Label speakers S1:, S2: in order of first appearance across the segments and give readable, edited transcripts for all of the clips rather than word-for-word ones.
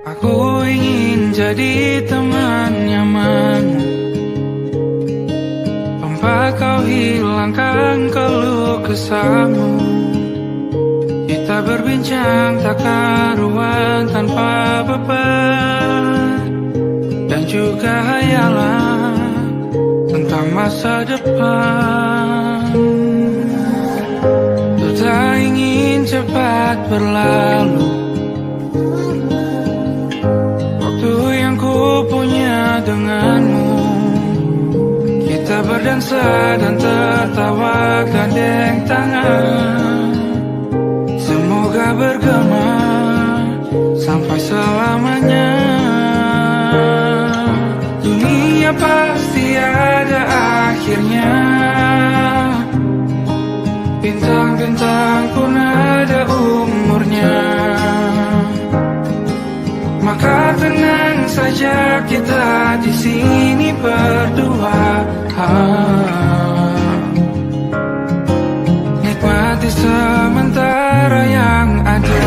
S1: Aku ingin jadi teman nyamanmu, tempat kau hilangkan keluh kesahmu. Kita berbincang tak karuan tanpa beban, dan juga hayalan tentang masa depan. Ku tak ingin cepat berlalu waktu yang ku punya denganmu. Kita berdansa dan tertawa gandeng tangan, semoga bergema sampai selamanya. Dunia pasti ada akhirnya, bintang-bintang pun ada umurnya. Maka tenang saja kita di sini berdua, nikmati sementara yang ada.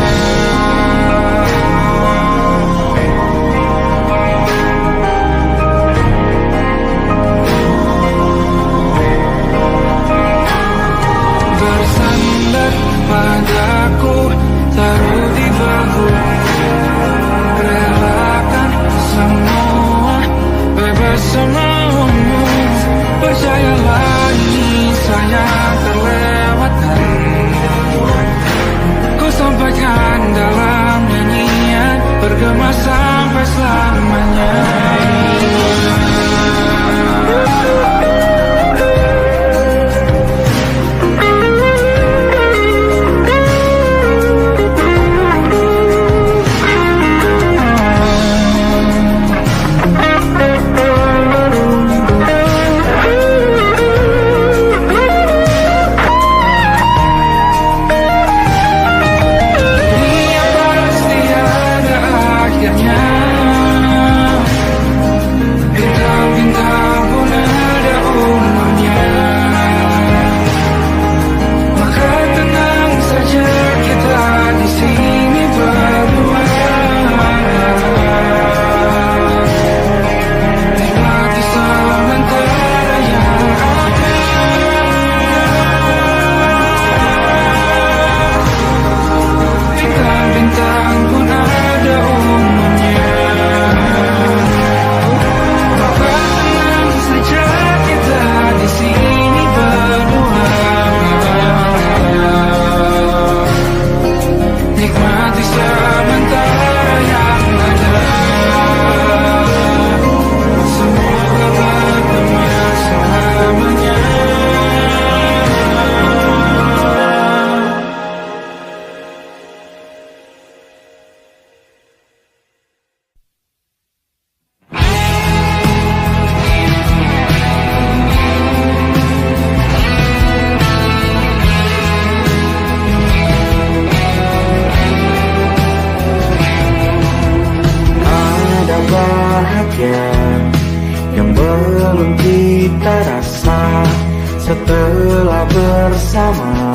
S1: Bersandar padaku, taruh di bahu, relakan semua, bebas semaumu. Percayalah ini saya terlewatkan, ku sampaikan dalam nyanyian, bergema sampai selamanya.
S2: Yang belum kita rasa setelah bersama,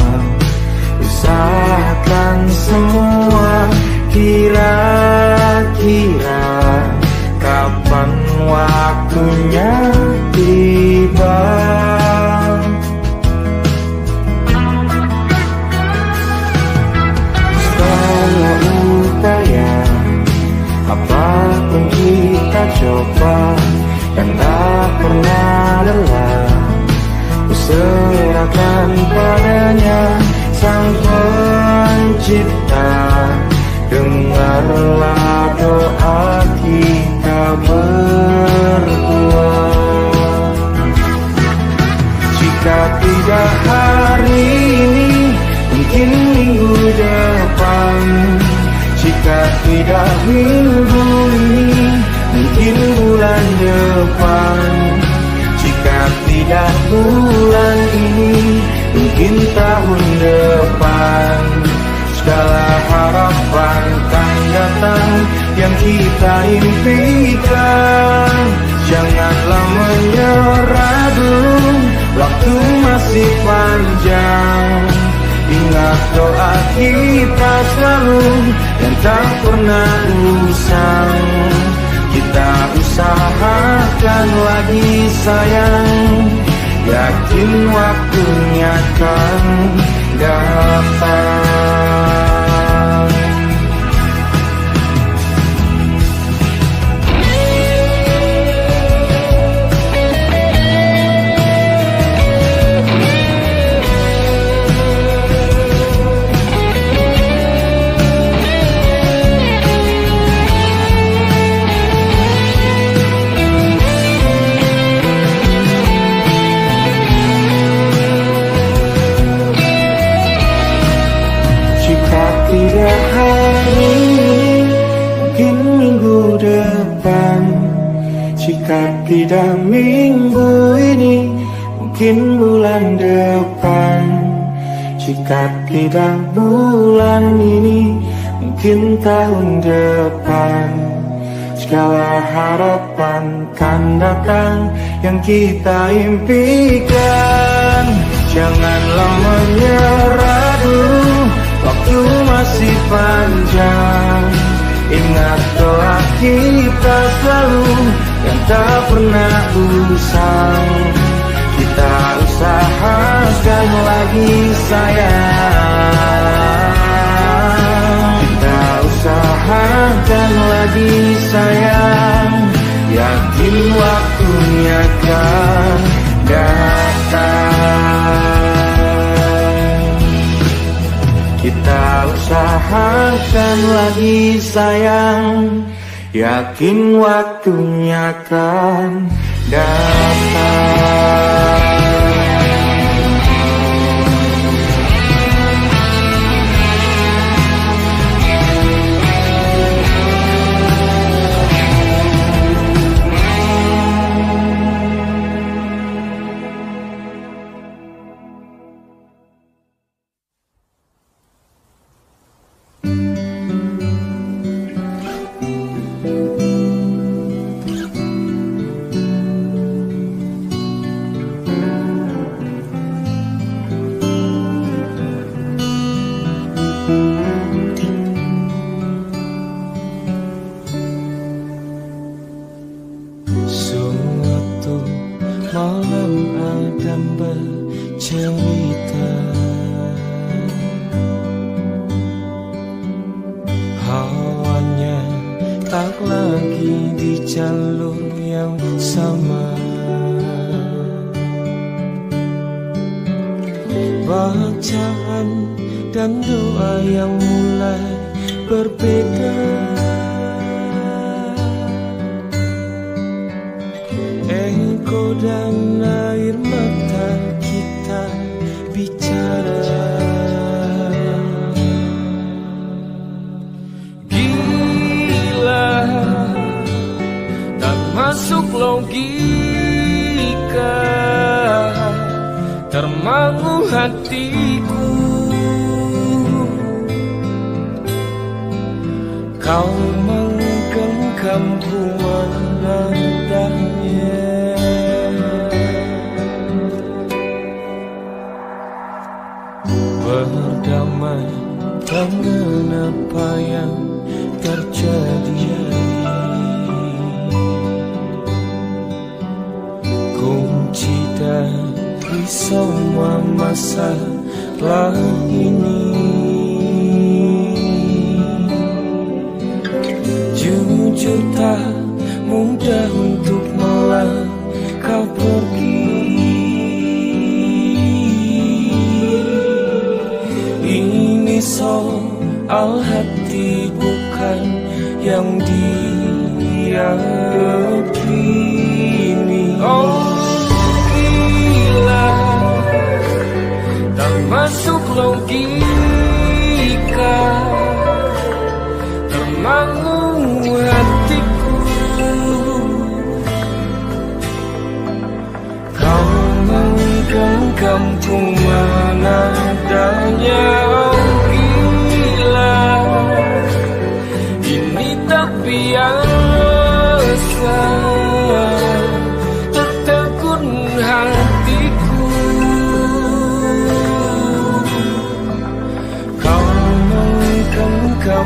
S2: usahakan semua. Kira-kira kapan waktunya tiba? Setelah upaya apapun kita coba, dan tak pernah lelah, ku serahkan padanya Sang Pencipta. Dengarlah doa kita berdua. Jika tidak hari ini, mungkin minggu depan. Jika tidak minggu ini, mungkin bulan depan. Jika tidak bulan ini, mungkin tahun depan. Segala harapan kan datang yang kita impikan. Janganlah menyerah dulu, waktu masih panjang. Ingat doa kita selalu dan tak pernah usang. Kita usahakan lagi sayang, yakin waktunya akan datang. Tidak hari ini, mungkin minggu depan. Jika tidak minggu ini, mungkin bulan depan. Jika tidak bulan ini, mungkin tahun depan. Segala harapan kan datang yang kita impikan. Janganlah menyerah dulu, waktu masih panjang. Ingat doa kita selalu dan tak pernah usang. Kita usahakan lagi sayang. Kita usahakan lagi sayang, yakin waktunya akan datang. Kita usahakan lagi sayang, yakin waktunya akan datang.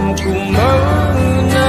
S1: mampu menatahnya.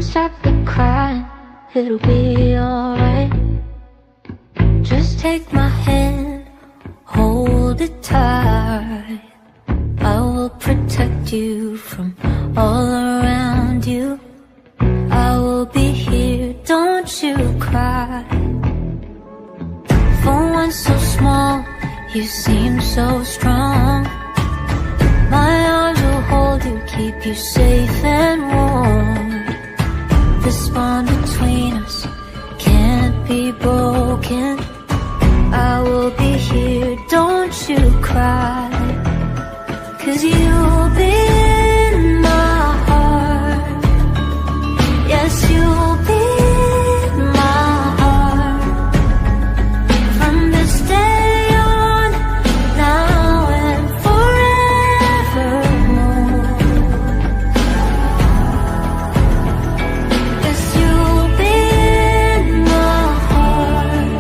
S3: stop the crying, it'll be alright. Just take my hand, hold it tight. I will protect you from all around you. I will be here, don't you cry. For one so small, you seem so strong. My arms will hold you, keep you safe and warm. This bond between us can't be broken. I will be here, don't you cry. 'Cause you'll be in my heart. Yes, you'll be in my heart. From this day on, now and forevermore. Yes, you'll be in my heart.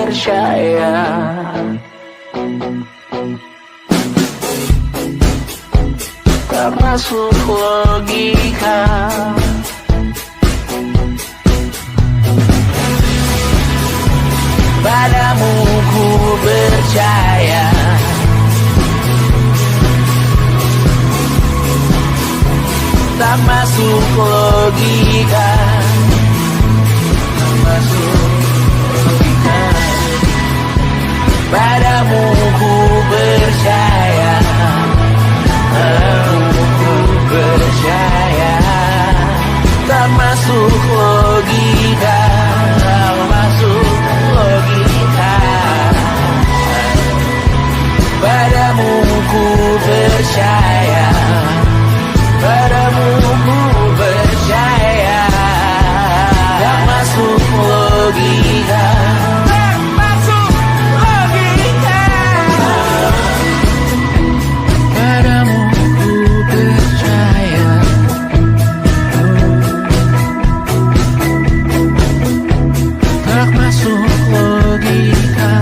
S2: percaya. Tak masuk logika. Padamu ku percaya. Tak masuk logika. Tak masuk logika. Padamu ku percaya. Padamu ku percaya. Tak masuk logika. Tak masuk logika. Padamu ku percaya. Padamu ku percaya. Tak masuk logika. Tak masuk logika. Padamu ku percaya. Tak masuk logika.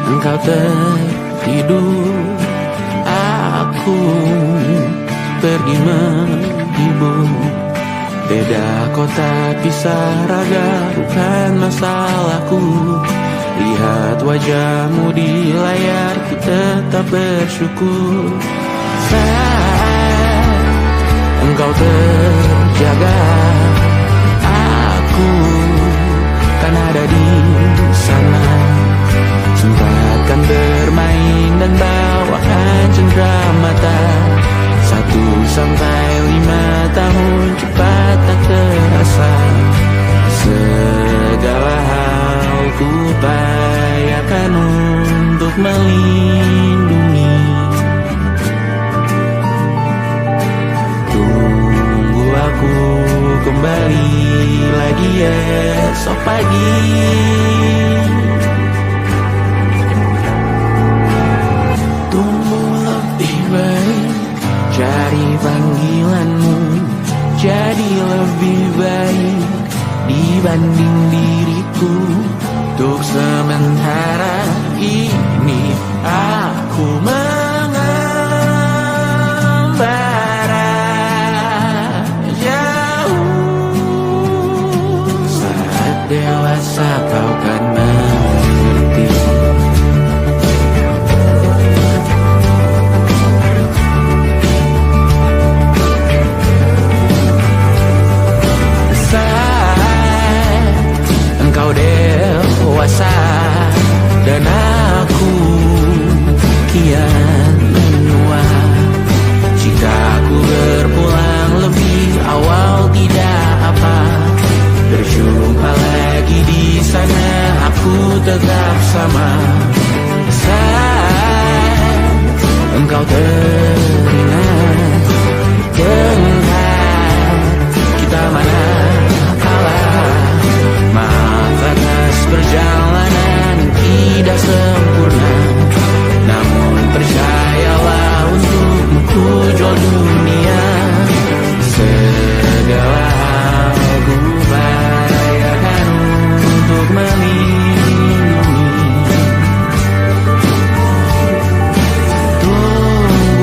S2: Engkau tertidur, aku pergi menghibur. Beda kota pisah raga, bukan masalahku. Lihat wajahmu di layar, ku tetap bersyukur. Saat engkau terjaga, aku kan ada di sana. Sempatkan bermain dan bawakan cenderamata. 1 sampai 5 tahun cepat tak terasa. Segala hal ku upayakan untuk melindungi. Tunggu aku kembali lagi esok pagi. Cari panggilanmu jadi lebih baik dibanding diriku. Untuk sementara ini aku mengembara jauh. Saat dewasa kau kan mengerti. Engkau dewasa dan aku kian menua. Jika aku berpulang lebih awal tidak apa. Berjumpa lagi di sana, aku tetap sama. Saat engkau teringat tentang kita mana kalah. Maaf atas perjalanan tidak sempurna, namun percayalah untukmu ku jual dunia. Segala hal ku upayakan untuk melindungi. Tunggu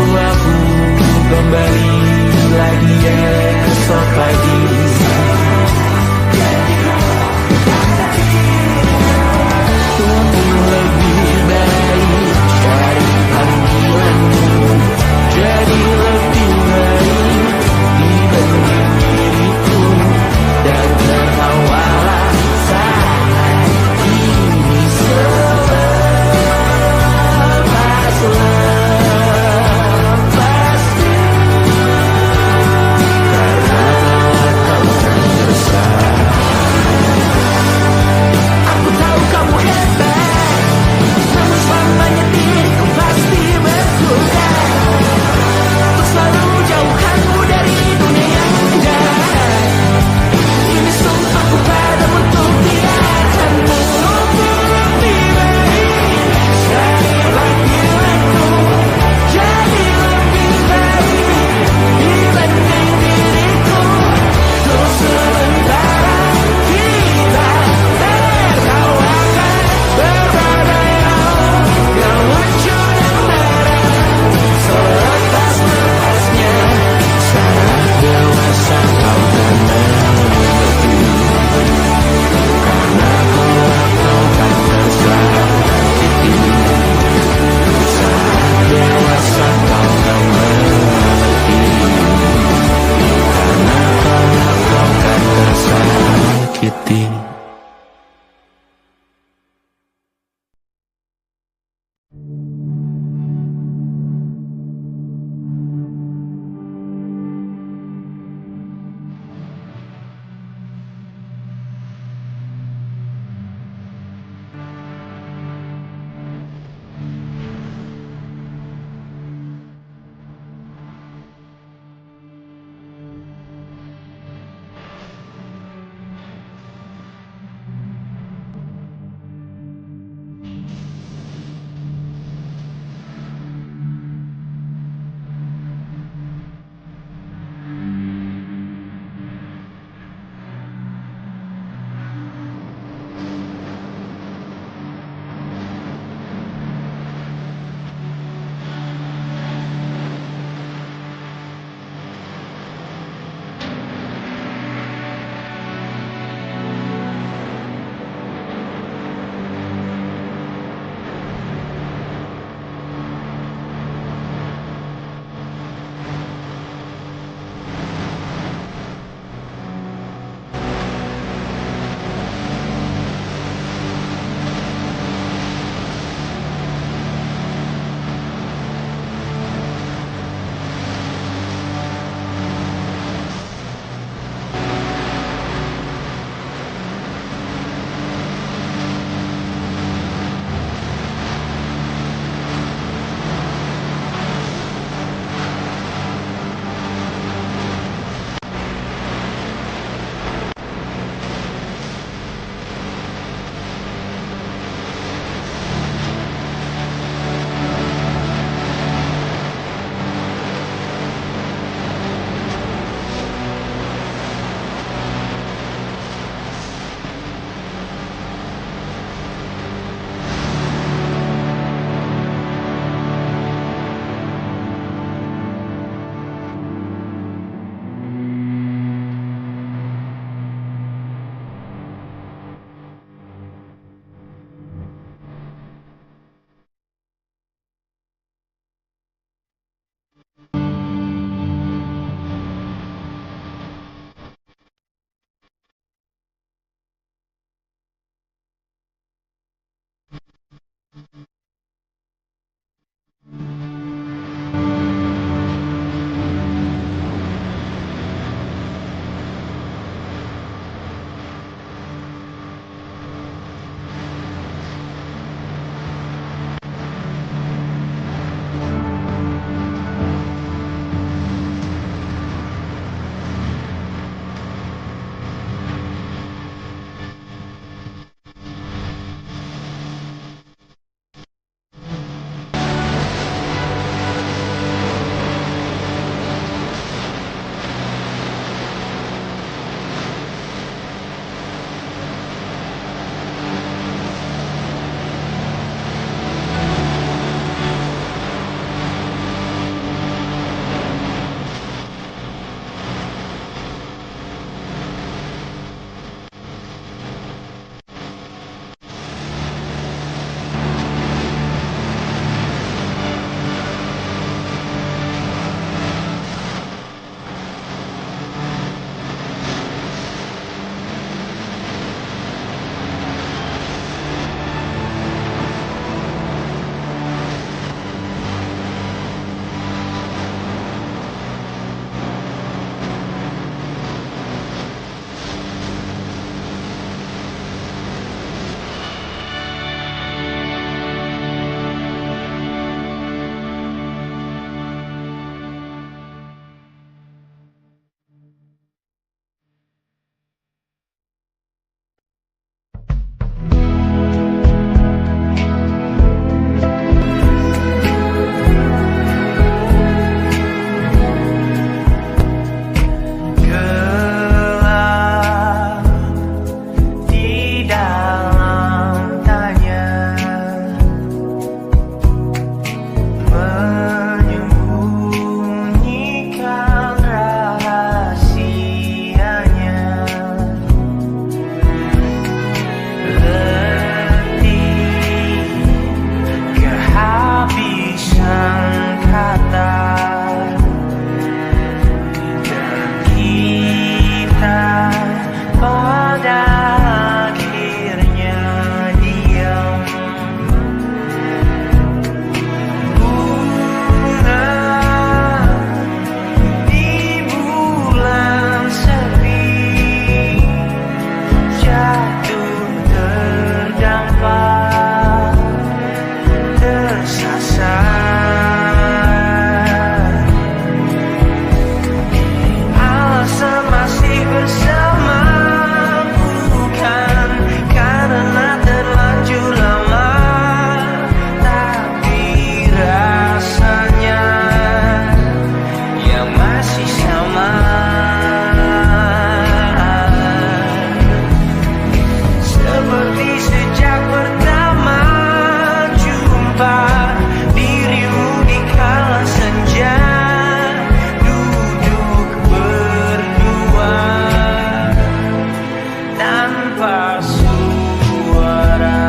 S1: tanpa suara.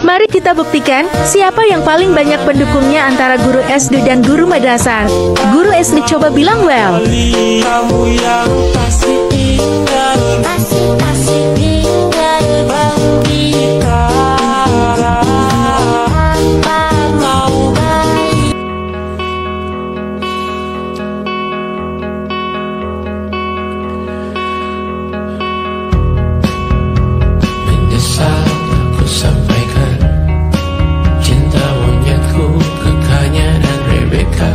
S4: Mari kita buktikan siapa yang paling banyak pendukungnya antara guru SD dan guru madrasah. Guru SD coba bilang well.
S2: Kamu yang pasti tinggal, pasti tinggal bang kita. Mau balik. Menyesal aku sampaikan cinta monyetku ke Kanya dan Rebecca.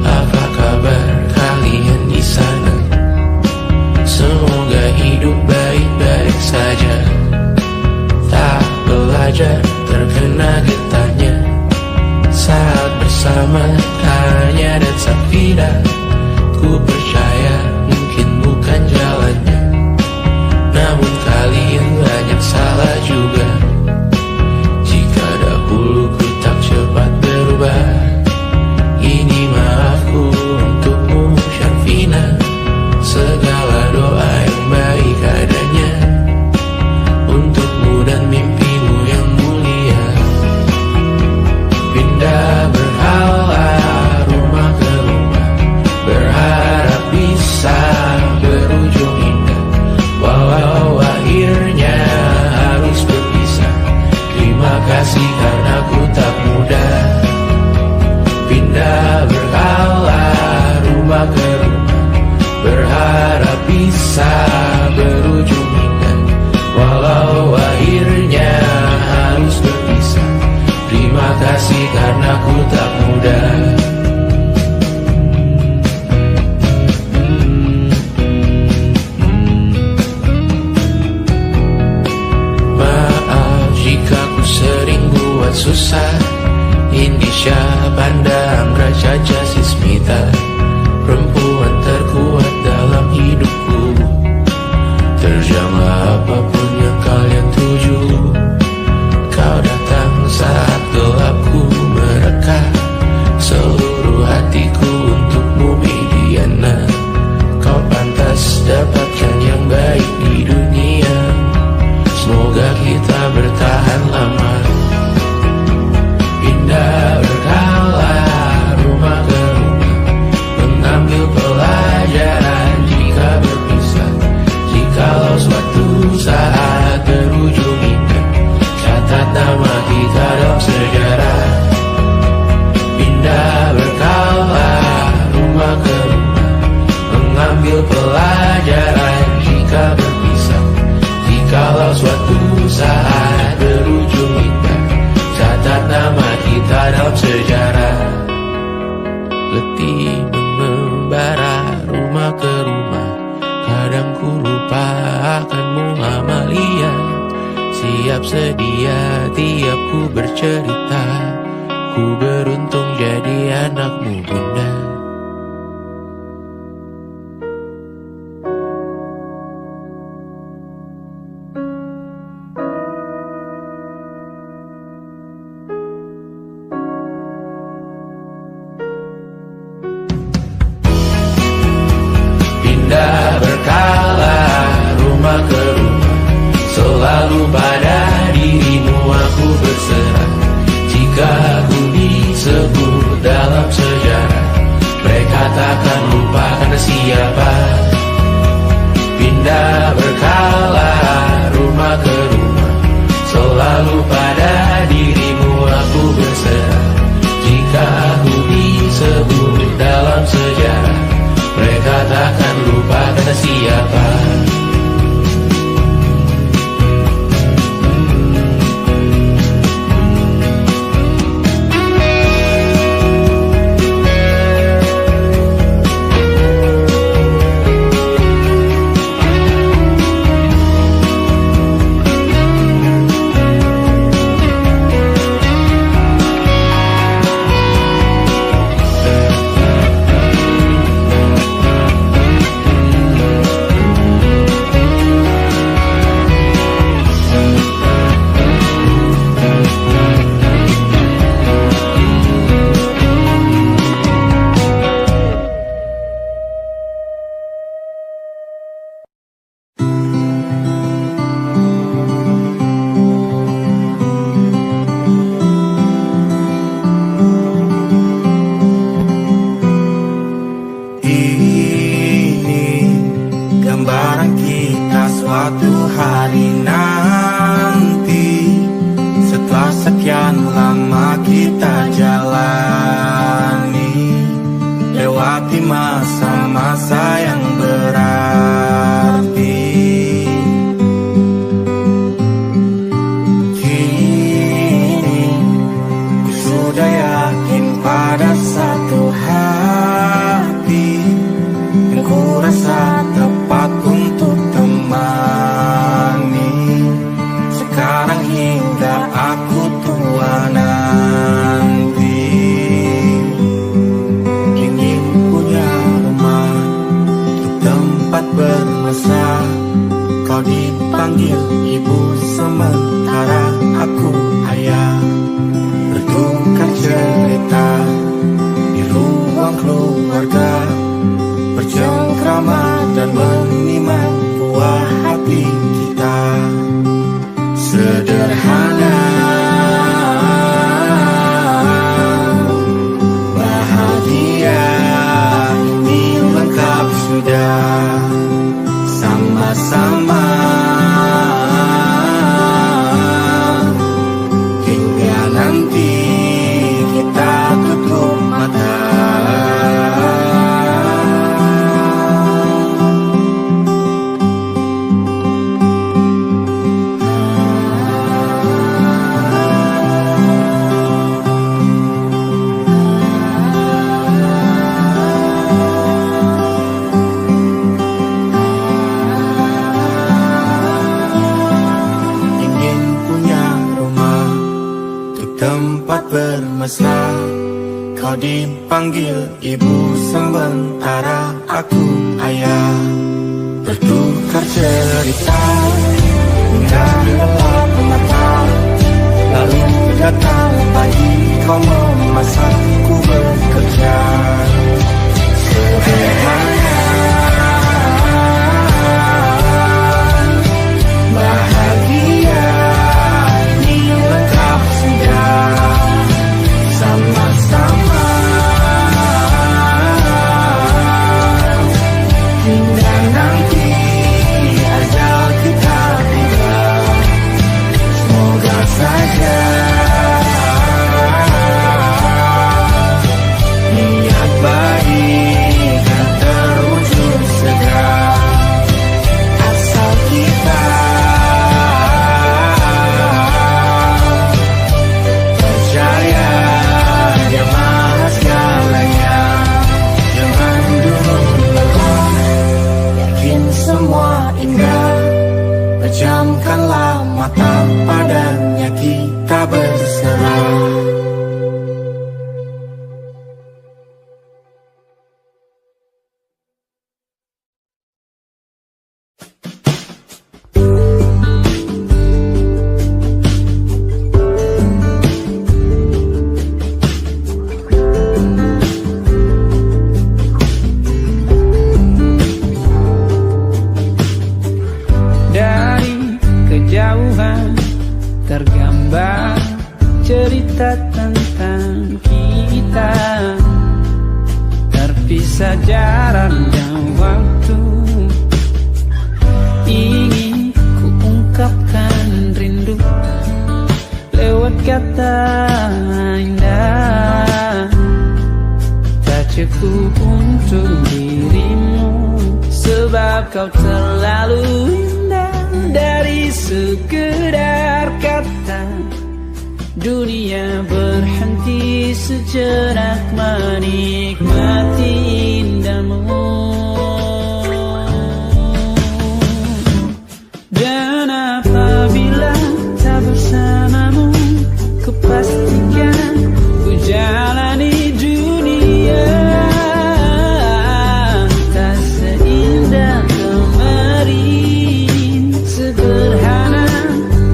S2: Apa kabar kalian di sana? Semoga hidup baik-baik saja. Tak belajar terkena getahnya saat bersama Kanya dan Safira. Ku percaya mungkin bukan jalannya, namun kalian banyak salah juga. Jika dahulu ku tak cepat berubah, ini maafku untukmu Syarifina. Segala doa yang baik adanya untukmu dan mimpimu yang mulia. Pindah berhala rumah ke rumah, berharap bisa berujung indah. Walau akhirnya harus berpisah, terima kasih karena ku tak mudah. Pindah berhala rumah ke rumah, berharap bisa berujung indah. Walau akhirnya harus berpisah, terima kasih karena ku tak mudah. Maaf jika ku sering buat susah. Indisha, Banda, Anggra, Caca, Sismita, perempuan terkuat dalam hidupku. Terjanglah apapun yang kalian tuju. Kau datang saat gelapku mereka. Seluruh hatiku untukmu Mediana. Kau pantas dapatkan yang baik di dunia. Semoga kita bertahan lama. Pindah berkala rumah ke rumah, mengambil pelajaran jika berpisah. Jikalau suatu saat berujung indah, catat nama kita dalam sejarah. Pindah berkala rumah ke rumah, mengambil pelajaran jika berpisah. Jikalau suatu saat berujung indah, catat nama kita dalam sejarah. Letih mengembara rumah ke rumah, kadang ku lupa akanmu Amalia. Siap sedia tiap ku bercerita, ku beruntung jadi anakmu bunda. Selalu pada dirimu aku berserah. Jika aku disebut dalam sejarah, mereka takkan lupa karena siapa. Pindah berkala rumah ke rumah, selalu pada dirimu aku berserah. Jika aku disebut dalam sejarah, mereka takkan lupa karena siapa.
S5: Kau dipanggil ibu sementara aku ayah. Bertukar cerita hingga gelap mata, lalu datang pagi kau memasakku bekerja. Sederhana, bahagia, ini lengkap sudah. Sama-sama hingga nanti ajal kita tiba. Semoga saja niat baik dan terwujud segera, asal kita percaya Dia Maha segalanya. Jangan dulu lelah, yakin semua indah. Pejamkanlah mata, padanya kita berserah.
S1: Dari kejauhan tergambar cerita tentang kita, terpisah jarak dan waktu. Ingin ku ungkapkan rindu lewat kata indah, tak cukup untuk dirimu, sebab kau terlalu indah. Dari sekedar kata, dunia berhenti sejenak menikmati indahmu. Dan apabila tak bersamamu, kupastikan ku jalani dunia tak seindah kemarin. Sederhana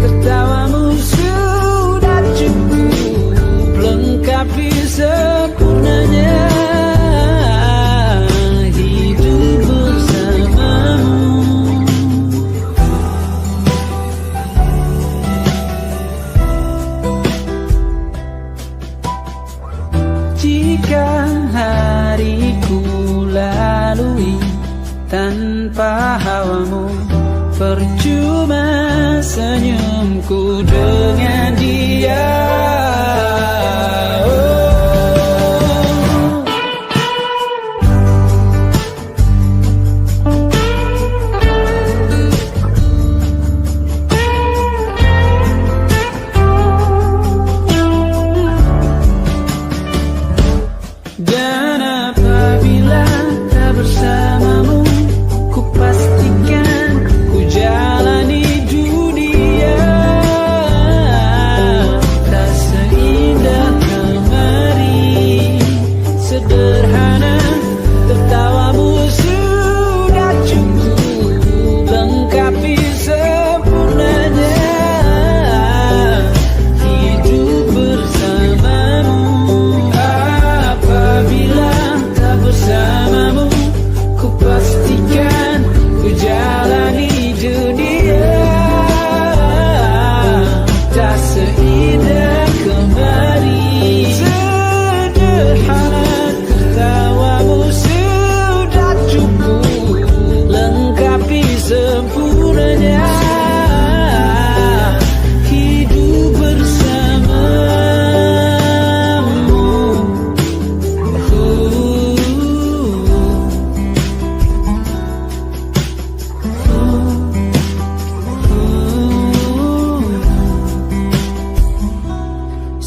S1: tertawamu sudah cukup lengkapi sempurnanya hidup bersamamu. Jika hariku lalui tanpa hawamu, percuma senyumku dengan dia. Dan apabila tak bersamamu, ku pastikan ku jalani dunia tak seindah kemarin. Sederhana tertawamu sudah cukup lengkapi sempurnanya hidup bersamamu. Apabila tak bersamamu, ku pastikan ku jalani dunia tak seindah kemarin. Sederhana tertawamu sudah cukup lengkapi sempurnanya hidup bersamamu.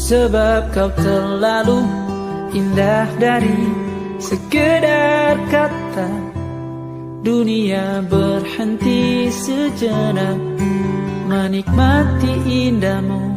S1: Sebab kau terlalu indah dari sekedar kata, dunia berhenti sejenak menikmati indahmu.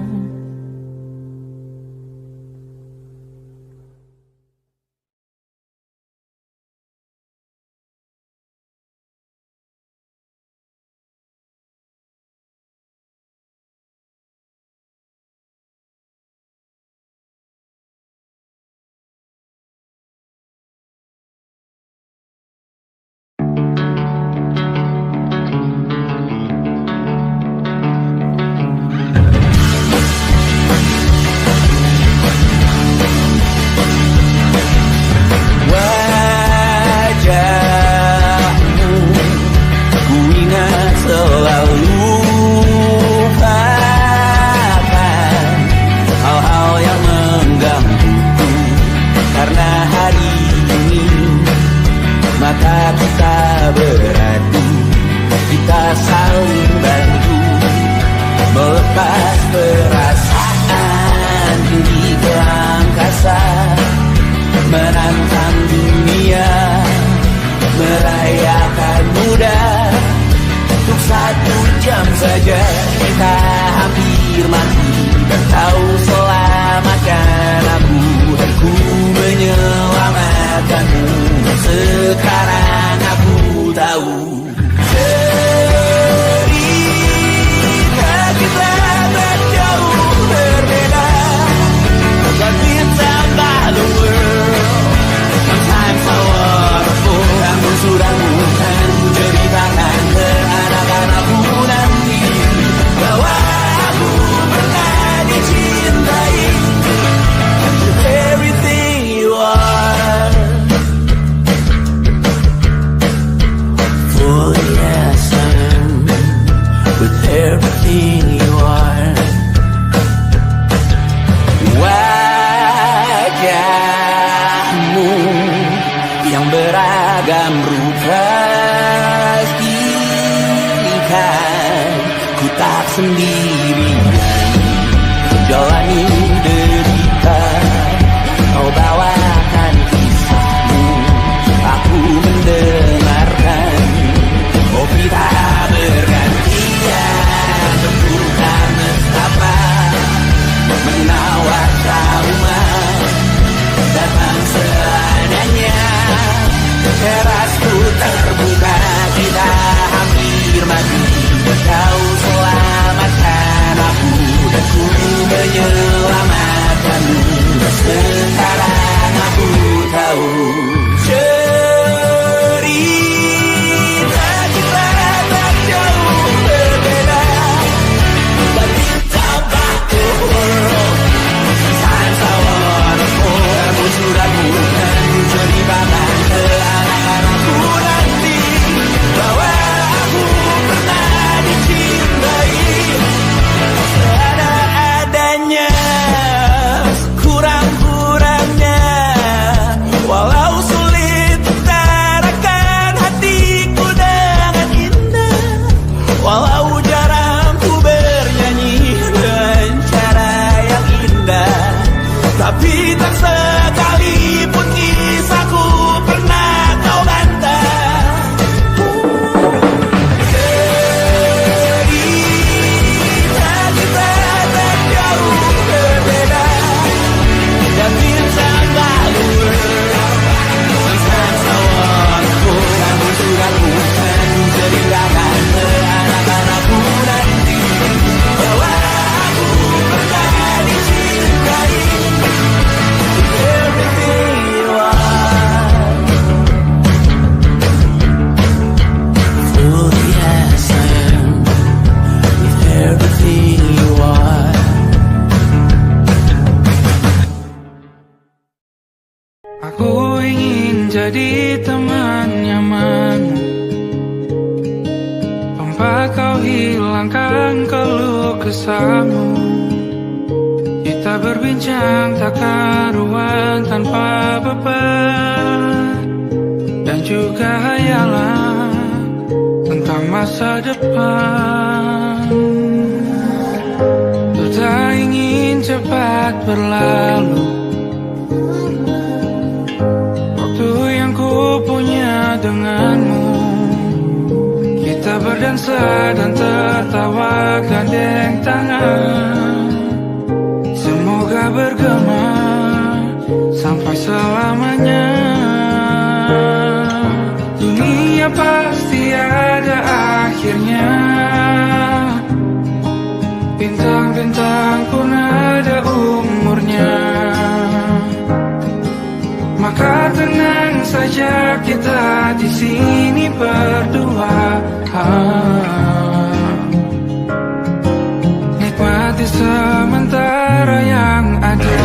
S5: saja kita hampir mati, dan kau selamatkan aku dan ku menyelamatkanmu. Sekarang aku tahu cerita kita jauh berbeda, but we'll tambah the world. Sometimes so wonderful, namun sudah bukan ku ceritakan ke anak-anakku nanti. with everything you are. Wajahmu yang beragam rupa pastikan ku tak sendirian jalani derita. Kau bawakan kisahmu, aku mendengarkan. Oh kita bergantian bentukan nestapa menawar trauma datang seadanya. Terasku terbuka, kita hampir mati. Kau selamatkan aku dan ku menyelamatkanmu. Sekarang aku tahu cerita kita tak jauh berbeda. But it's about the world. Sometimes I wanna fall. Kamu sudah bukan ceritakan ke anak-anakku nanti bahwa aku pernah dicintai seadanya. Kurang-kurangnya walau sulit utarakan hatiku dengan indah. Walau jarang ku bernyanyi dengan cara yang indah, tapi tak sekalipun kisahku pernah kau bantah. Cerita kita tak jauh berbeda. Dan bintang lalu Sometimes I wanna go. Kamu sudah bukan ceritakan ke anak-anakku nanti bahwa aku pernah dicintai. Everything you are, through the yes I am, with everything you are.
S1: Aku ingin jadi teman nyaman, tempat kau hilangkan keluh kesahmu. Kita berbincang tak karuan tanpa beban, dan juga hayalan tentang masa depan. Ku tak ingin cepat berlalu waktu yang ku punya denganmu. Kita berdansa dan tertawa gandeng tangan. Semoga bergema sampai selamanya. Dunia pasti ada akhirnya. Bintang-bintang pun ada umurnya. Maka tenang saja kita di sini berdua. Nikmati sementara yang ada.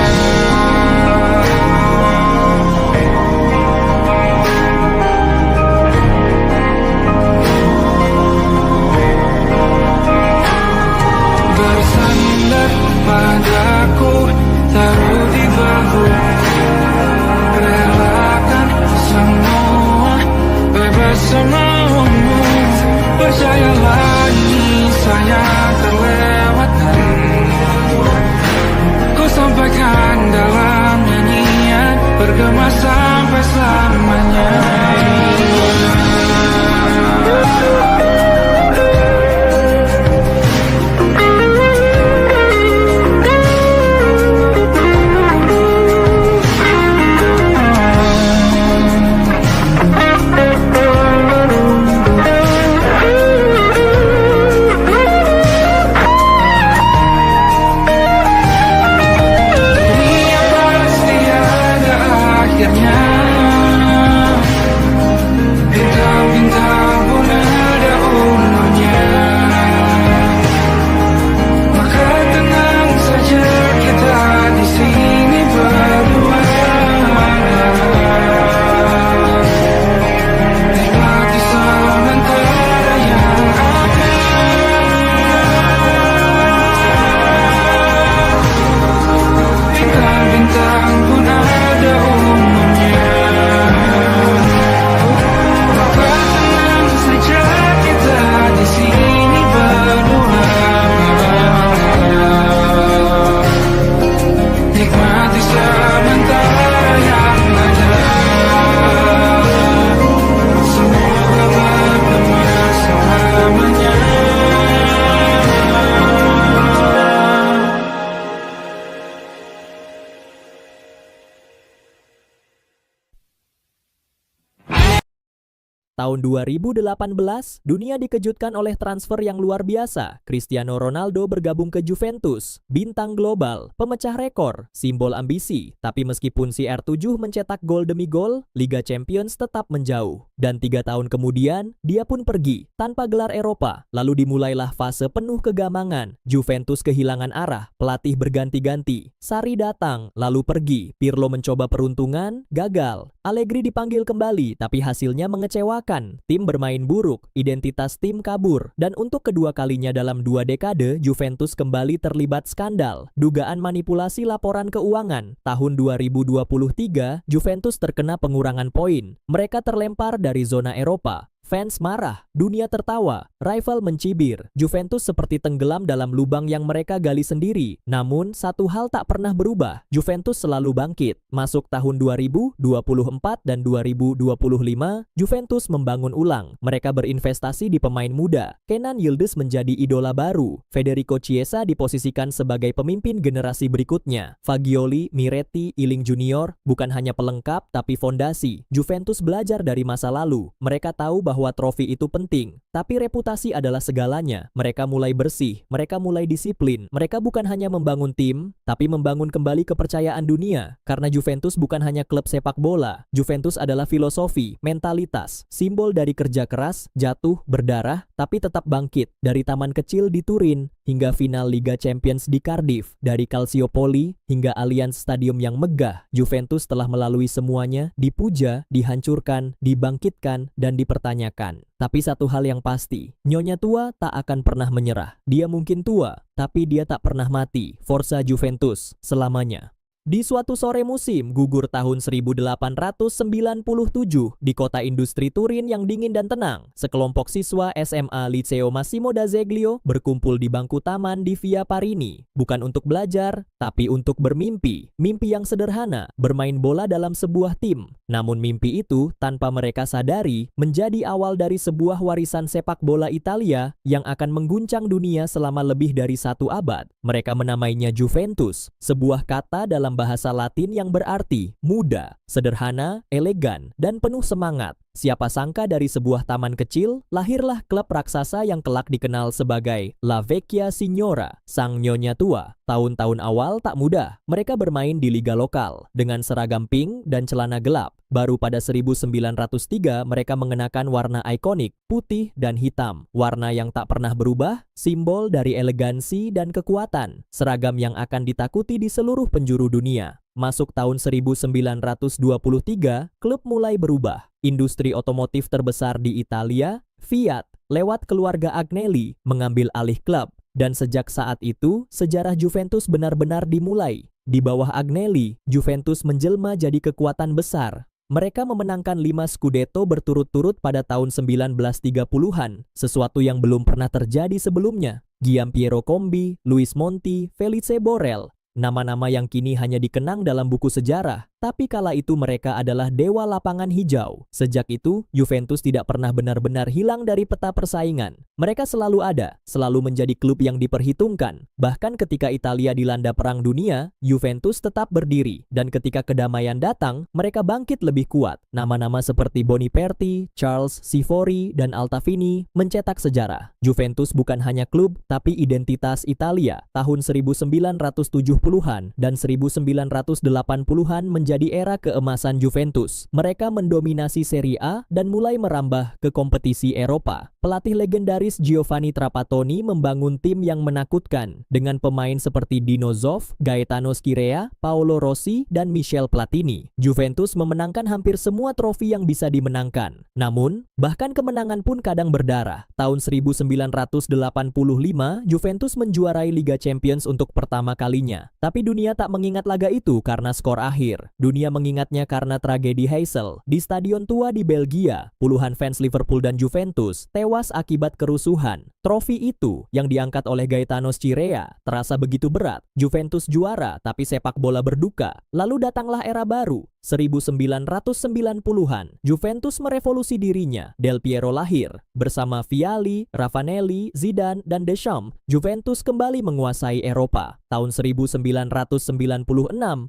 S6: tahun 2018, dunia dikejutkan oleh transfer yang luar biasa. Cristiano Ronaldo bergabung ke Juventus, bintang global, pemecah rekor, simbol ambisi. Tapi meskipun CR7 mencetak gol demi gol, Liga Champions tetap menjauh. Dan 3 tahun kemudian, dia pun pergi, tanpa gelar Eropa. Lalu dimulailah fase penuh kegamangan. Juventus kehilangan arah, pelatih berganti-ganti. Sarri datang, lalu pergi. Pirlo mencoba peruntungan, gagal. Allegri dipanggil kembali, tapi hasilnya mengecewakan. Tim bermain buruk, identitas tim kabur. Dan untuk kedua kalinya dalam 2 dekade, Juventus kembali terlibat skandal. Dugaan manipulasi laporan keuangan. Tahun 2023, Juventus terkena pengurangan poin. Mereka terlempar dari zona Eropa. Fans marah, dunia tertawa, rival mencibir. Juventus seperti tenggelam dalam lubang yang mereka gali sendiri. Namun, satu hal tak pernah berubah. Juventus selalu bangkit. Masuk tahun 2024 dan 2025, Juventus membangun ulang. Mereka berinvestasi di pemain muda. Kenan Yildiz menjadi idola baru. Federico Chiesa diposisikan sebagai pemimpin generasi berikutnya. Fagioli, Miretti, Iling Junior bukan hanya pelengkap tapi fondasi. Juventus belajar dari masa lalu. Mereka tahu bahwa trofi itu penting, tapi reputasi adalah segalanya. Mereka mulai bersih, mereka mulai disiplin. Mereka bukan hanya membangun tim, tapi membangun kembali kepercayaan dunia. Karena Juventus bukan hanya klub sepak bola. Juventus adalah filosofi, mentalitas, simbol dari kerja keras, jatuh, berdarah, tapi tetap bangkit. Dari taman kecil di Turin hingga final Liga Champions di Cardiff, dari Calciopoli hingga Allianz Stadium yang megah, Juventus telah melalui semuanya, dipuja, dihancurkan, dibangkitkan, dan dipertanyakan. Tapi satu hal yang pasti, Nyonya tua tak akan pernah menyerah. Dia mungkin tua, tapi dia tak pernah mati. Forza Juventus selamanya. Di suatu sore musim gugur tahun 1897 di kota industri Turin yang dingin dan tenang, sekelompok siswa SMA Liceo Massimo d'Azeglio berkumpul di bangku taman di Via Parini, bukan untuk belajar, tapi untuk bermimpi. Mimpi yang sederhana, bermain bola dalam sebuah tim. Namun mimpi itu, tanpa mereka sadari, menjadi awal dari sebuah warisan sepak bola Italia yang akan mengguncang dunia selama lebih dari 1 abad. Mereka menamainya Juventus, sebuah kata dalam bahasa Latin yang berarti muda, sederhana, elegan, dan penuh semangat. Siapa sangka dari sebuah taman kecil, lahirlah klub raksasa yang kelak dikenal sebagai La Vecchia Signora, sang nyonya tua. Tahun-tahun awal tak mudah, mereka bermain di liga lokal, dengan seragam pink dan celana gelap. Baru pada 1903 mereka mengenakan warna ikonik, putih dan hitam. Warna yang tak pernah berubah, simbol dari elegansi dan kekuatan. Seragam yang akan ditakuti di seluruh penjuru dunia. Masuk tahun 1923, klub mulai berubah. Industri otomotif terbesar di Italia, Fiat, lewat keluarga Agnelli, mengambil alih klub. Dan sejak saat itu, sejarah Juventus benar-benar dimulai. Di bawah Agnelli, Juventus menjelma jadi kekuatan besar. Mereka memenangkan 5 Scudetto berturut-turut pada tahun 1930-an, sesuatu yang belum pernah terjadi sebelumnya. Giampiero Combi, Luis Monti, Felice Borrell, nama-nama yang kini hanya dikenang dalam buku sejarah. Tapi kala itu mereka adalah dewa lapangan hijau. Sejak itu, Juventus tidak pernah benar-benar hilang dari peta persaingan. Mereka selalu ada, selalu menjadi klub yang diperhitungkan. Bahkan ketika Italia dilanda Perang Dunia, Juventus tetap berdiri. Dan ketika kedamaian datang, mereka bangkit lebih kuat. Nama-nama seperti Boniperti, Charles Sivori, dan Altafini mencetak sejarah. Juventus bukan hanya klub, tapi identitas Italia. Tahun 1970-an dan 1980-an menjadi era keemasan Juventus. Mereka mendominasi Serie A dan mulai merambah ke kompetisi Eropa. Pelatih legendaris Giovanni Trapattoni membangun tim yang menakutkan dengan pemain seperti Dino Zoff, Gaetano Scirea, Paolo Rossi, dan Michel Platini. Juventus memenangkan hampir semua trofi yang bisa dimenangkan. Namun, bahkan kemenangan pun kadang berdarah. Tahun 1985, Juventus menjuarai Liga Champions untuk pertama kalinya. Tapi dunia tak mengingat laga itu karena skor akhir. Dunia mengingatnya karena tragedi Heysel. Di Stadion Tua di Belgia, puluhan fans Liverpool dan Juventus tewas akibat kerusuhan. Trofi itu yang diangkat oleh Gaetano Scirea terasa begitu berat. Juventus juara, tapi sepak bola berduka. Lalu datanglah era baru. 1990-an, Juventus merevolusi dirinya. Del Piero lahir. Bersama Vialli, Raffanelli, Zidane, dan Deschamps, Juventus kembali menguasai Eropa. Tahun 1996,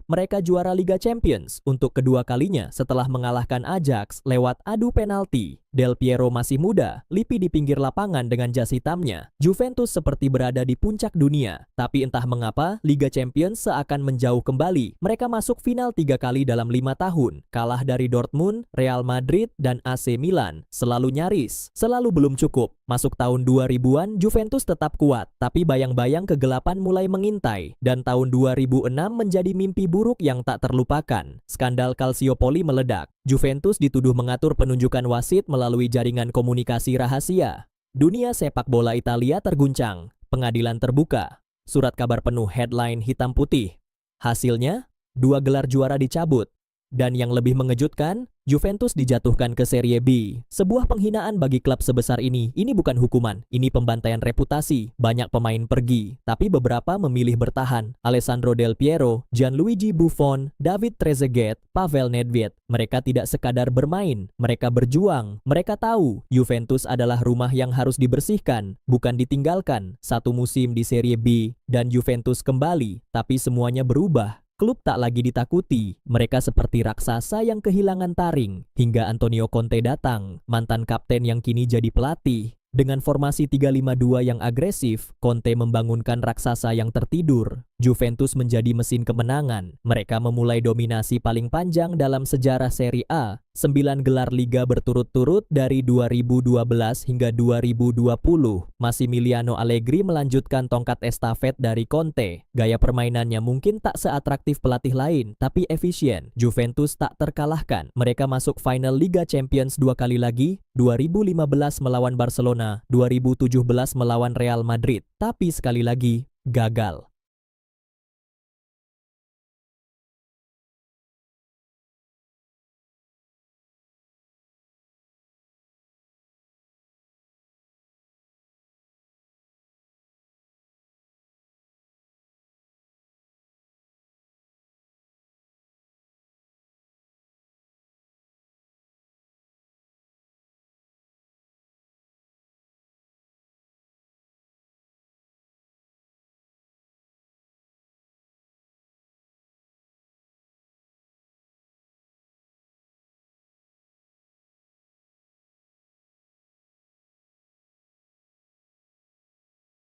S6: mereka juara Liga Champions untuk kedua kalinya setelah mengalahkan Ajax lewat adu penalti. Del Piero masih muda, Lippi di pinggir lapangan dengan jas hitamnya. Juventus seperti berada di puncak dunia. Tapi entah mengapa, Liga Champions seakan menjauh kembali. Mereka masuk final 3 kali dalam 5 tahun. Kalah dari Dortmund, Real Madrid, dan AC Milan. Selalu nyaris, selalu belum cukup. Masuk tahun 2000-an, Juventus tetap kuat. Tapi bayang-bayang kegelapan mulai mengintai. Dan tahun 2006 menjadi mimpi buruk yang tak terlupakan. Skandal Calciopoli meledak. Juventus dituduh mengatur penunjukan wasit melalui jaringan komunikasi rahasia. Dunia sepak bola Italia terguncang. Pengadilan terbuka. Surat kabar penuh headline hitam putih. Hasilnya, 2 gelar juara dicabut. Dan yang lebih mengejutkan, Juventus dijatuhkan ke Serie B. Sebuah penghinaan bagi klub sebesar ini. Ini bukan hukuman, ini pembantaian reputasi. Banyak pemain pergi, tapi beberapa memilih bertahan. Alessandro Del Piero, Gianluigi Buffon, David Trezeguet, Pavel Nedved. Mereka tidak sekadar bermain, mereka berjuang. Mereka tahu Juventus adalah rumah yang harus dibersihkan, bukan ditinggalkan. 1 musim di Serie B dan Juventus kembali, tapi semuanya berubah. Klub tak lagi ditakuti, mereka seperti raksasa yang kehilangan taring. Hingga Antonio Conte datang, mantan kapten yang kini jadi pelatih. Dengan formasi 3-5-2 yang agresif, Conte membangunkan raksasa yang tertidur. Juventus menjadi mesin kemenangan. Mereka memulai dominasi paling panjang dalam sejarah Serie A. 9 gelar liga berturut-turut dari 2012 hingga 2020. Massimiliano Allegri melanjutkan tongkat estafet dari Conte. Gaya permainannya mungkin tak seatraktif pelatih lain, tapi efisien. Juventus tak terkalahkan. Mereka masuk final Liga Champions 2 kali lagi, 2015 melawan Barcelona, 2017 melawan Real Madrid. Tapi sekali lagi, gagal.